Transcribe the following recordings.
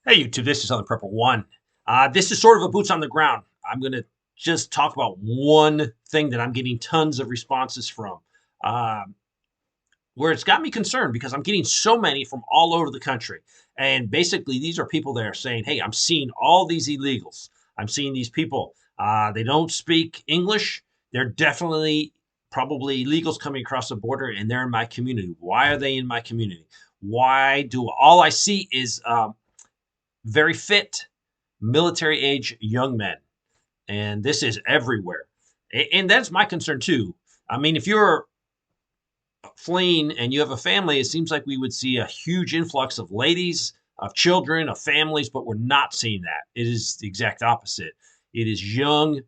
Hey YouTube, this is Southern Prepper One. This is sort of a boots on the ground. I'm going to just talk about one thing that I'm getting tons of responses from, uh, where it's got me concerned because I'm getting so many from all over the country. And basically, these are people that are saying, "Hey, I'm seeing all these illegals. I'm seeing these people. They don't speak English. They're definitely probably illegals coming across the border, and they're in my community. Why are they in my community? Why do all I see is very fit military age young men. And this is everywhere. And that's my concern too. I mean, if you're fleeing and you have a family, it seems like we would see a huge influx of ladies, of children, of families, but we're not seeing that. It is the exact opposite. It is young,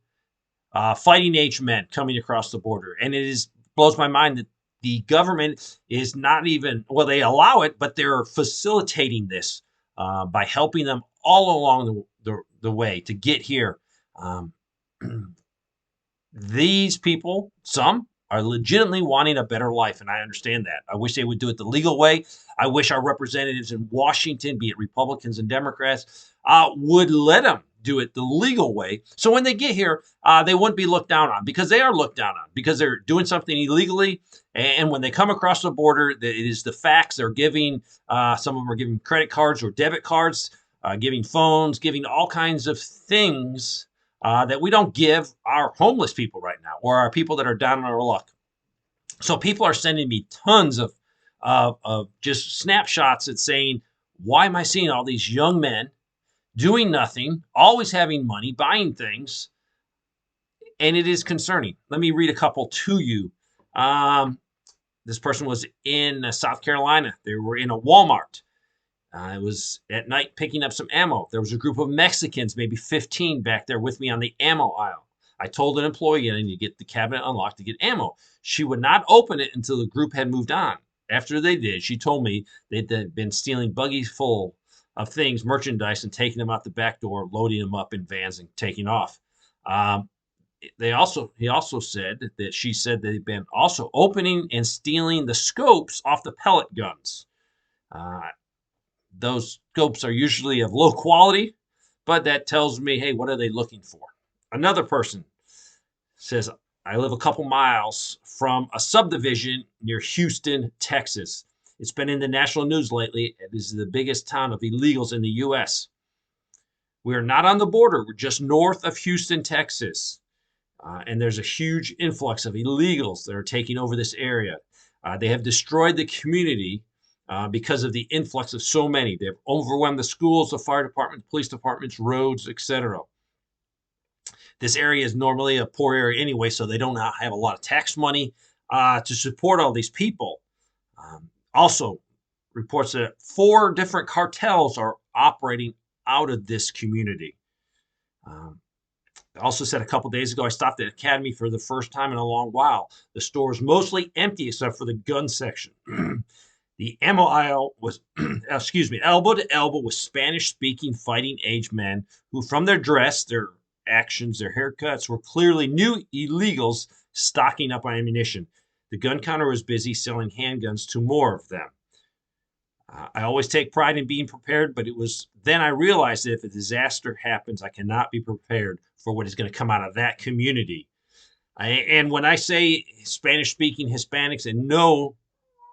fighting age men coming across the border. And it is blows my mind that the government is not even, well, they allow it, but they're facilitating this by helping them all along the way to get here. Um, these people, some are legitimately wanting a better life, and I understand that. I wish they would do it the legal way. I wish our representatives in Washington, be it Republicans and Democrats, would let them do it the legal way. So when they get here, they wouldn't be looked down on because they are looked down on because they're doing something illegally. And when they come across the border, it is the facts they're giving. Some of them are giving credit cards or debit cards, giving phones, giving all kinds of things that we don't give our homeless people right now or our people that are down on our luck. So people are sending me tons of just snapshots at saying, why am I seeing all these young men doing nothing, always having money, buying things? And it is concerning. Let me read a couple to you. Um, this person was in South Carolina. They were in a Walmart. It was at night picking up some ammo. There was a group of Mexicans, maybe 15, back there with me on the ammo aisle. I told an employee I need to get the cabinet unlocked to get ammo. She would not open it until the group had moved on. After they did, she told me they'd been stealing buggies full of things, merchandise, and taking them out the back door, loading them up in vans and taking off. Um, he also said that she said they've been also opening and stealing the scopes off the pellet guns. Uh, those scopes are usually of low quality, but that tells me, hey, what are they looking for? Another person says, I live a couple miles from a subdivision near Houston, Texas. It's been in the national news lately. It is the biggest town of illegals in the U.S. We are not on the border. We're just north of Houston, Texas. And there's a huge influx of illegals that are taking over this area. They have destroyed the community because of the influx of so many. They've overwhelmed the schools, the fire department, police departments, roads, etc. This area is normally a poor area anyway, so they don't have a lot of tax money to support all these people. Also, reports that 4 different cartels are operating out of this community. Um, I also said a couple days ago, I stopped at Academy for the first time in a long while. The store is mostly empty except for the gun section. The ammo aisle was, excuse me, elbow to elbow with Spanish speaking fighting age men who, from their dress, their actions, their haircuts, were clearly new illegals stocking up on ammunition. The gun counter was busy selling handguns to more of them. I always take pride in being prepared, but it was then I realized that if a disaster happens, I cannot be prepared for what is going to come out of that community. And when I say Spanish speaking Hispanics, and no,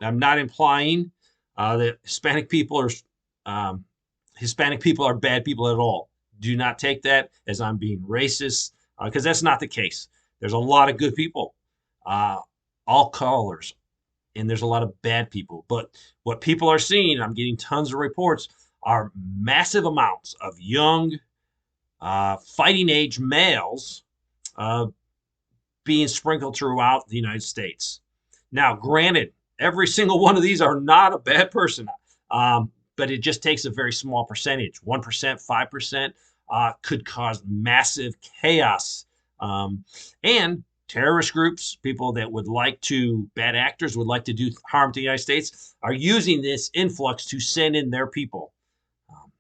I'm not implying that um, Hispanic people are bad people at all. Do not take that as I'm being racist, because that's not the case. There's a lot of good people, uh, all colors, and there's a lot of bad people. But what people are seeing, I'm getting tons of reports, are massive amounts of young, fighting age males uh, being sprinkled throughout the United States. Now, granted, every single one of these are not a bad person, but it just takes a very small percentage. 1%, 5% could cause massive chaos. And terrorist groups, people that would like to, bad actors would like to do harm to the United States, are using this influx to send in their people.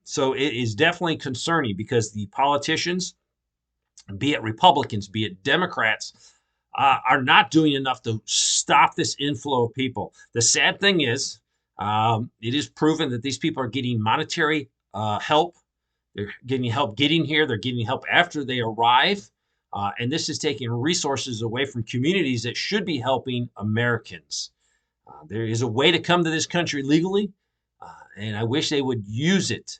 So it is definitely concerning because the politicians, be it Republicans, be it Democrats, are not doing enough to stop this inflow of people. The sad thing is, It is proven that these people are getting monetary help. They're getting help getting here. They're getting help after they arrive. And this is taking resources away from communities that should be helping Americans. There is a way to come to this country legally, and I wish they would use it,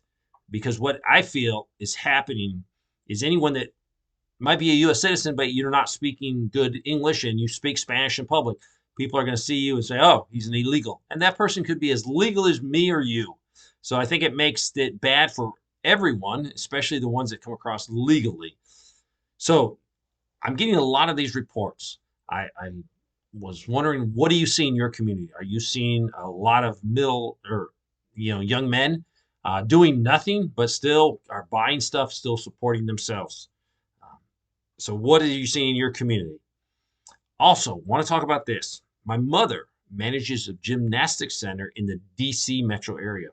because what I feel is happening is anyone that might be a U.S. citizen, but you're not speaking good English and you speak Spanish in public, people are going to see you and say, oh, he's an illegal. And that person could be as legal as me or you. So I think it makes it bad for everyone, especially the ones that come across legally. So I'm getting a lot of these reports. I was wondering, what do you see in your community? Are you seeing a lot of middle or young men doing nothing but still are buying stuff, still supporting themselves? So what are you seeing in your community? Also, want to talk about this. My mother manages a gymnastics center in the DC metro area.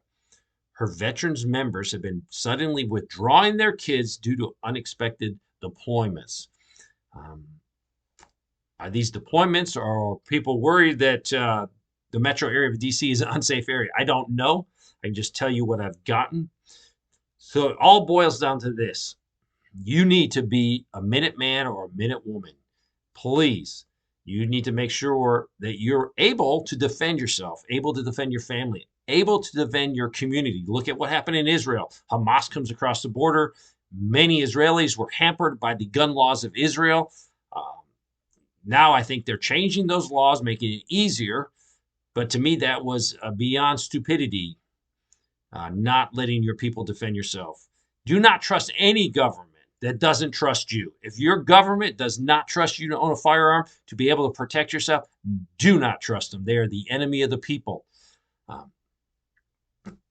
Her veterans members have been suddenly withdrawing their kids due to unexpected deployments. Are these deployments, or are people worried that the metro area of DC is an unsafe area? I don't know. I can just tell you what I've gotten. So it all boils down to this. You need to be a Minuteman or a Minutewoman. Please, you need to make sure that you're able to defend yourself, able to defend your family, able to defend your community. Look at what happened in Israel. Hamas comes across the border. Many Israelis were hampered by the gun laws of Israel. Now I think they're changing those laws, making it easier. But to me, that was beyond stupidity, not letting your people defend yourself. Do not trust any government that doesn't trust you. If your government does not trust you to own a firearm to be able to protect yourself, do not trust them. They are the enemy of the people.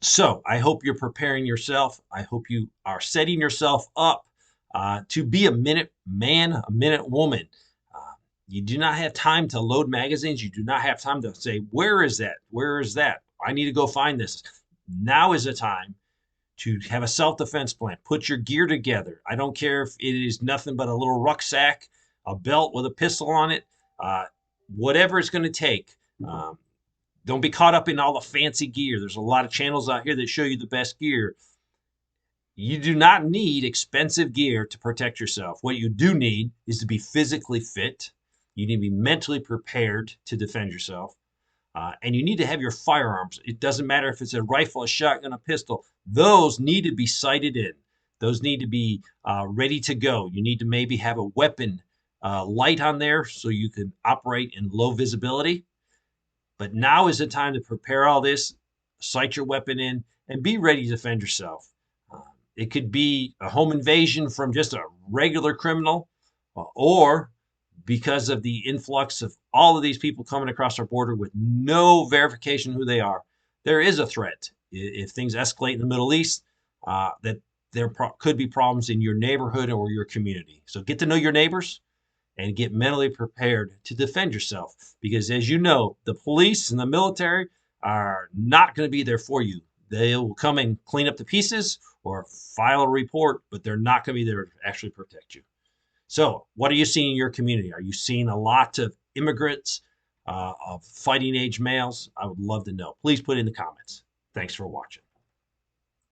So I hope you're preparing yourself. I hope you are setting yourself up to be a minute man, a minute woman. You do not have time to load magazines. You do not have time to say, where is that? Where is that? I need to go find this. Now is the time to have a self-defense plan. Put your gear together. I don't care if it is nothing but a little rucksack, a belt with a pistol on it, whatever it's going to take. Don't be caught up in all the fancy gear. There's a lot of channels out here that show you the best gear. You do not need expensive gear to protect yourself. What you do need is to be physically fit. You need to be mentally prepared to defend yourself. And you need to have your firearms. It doesn't matter if it's a rifle, a shotgun, a pistol. Those need to be sighted in. Those need to be ready to go. You need to maybe have a weapon light on there so you can operate in low visibility. But now is the time to prepare all this, sight your weapon in, and be ready to defend yourself. It could be a home invasion from just a regular criminal, or because of the influx of all of these people coming across our border with no verification who they are, there is a threat. If things escalate in the Middle East, that there could be problems in your neighborhood or your community. So get to know your neighbors and get mentally prepared to defend yourself. Because as you know, the police and the military are not going to be there for you. They will come and clean up the pieces or file a report, but they're not going to be there to actually protect you. So what are you seeing in your community? Are you seeing a lot of immigrants, of fighting age males? I would love to know. Please put in the comments. Thanks for watching.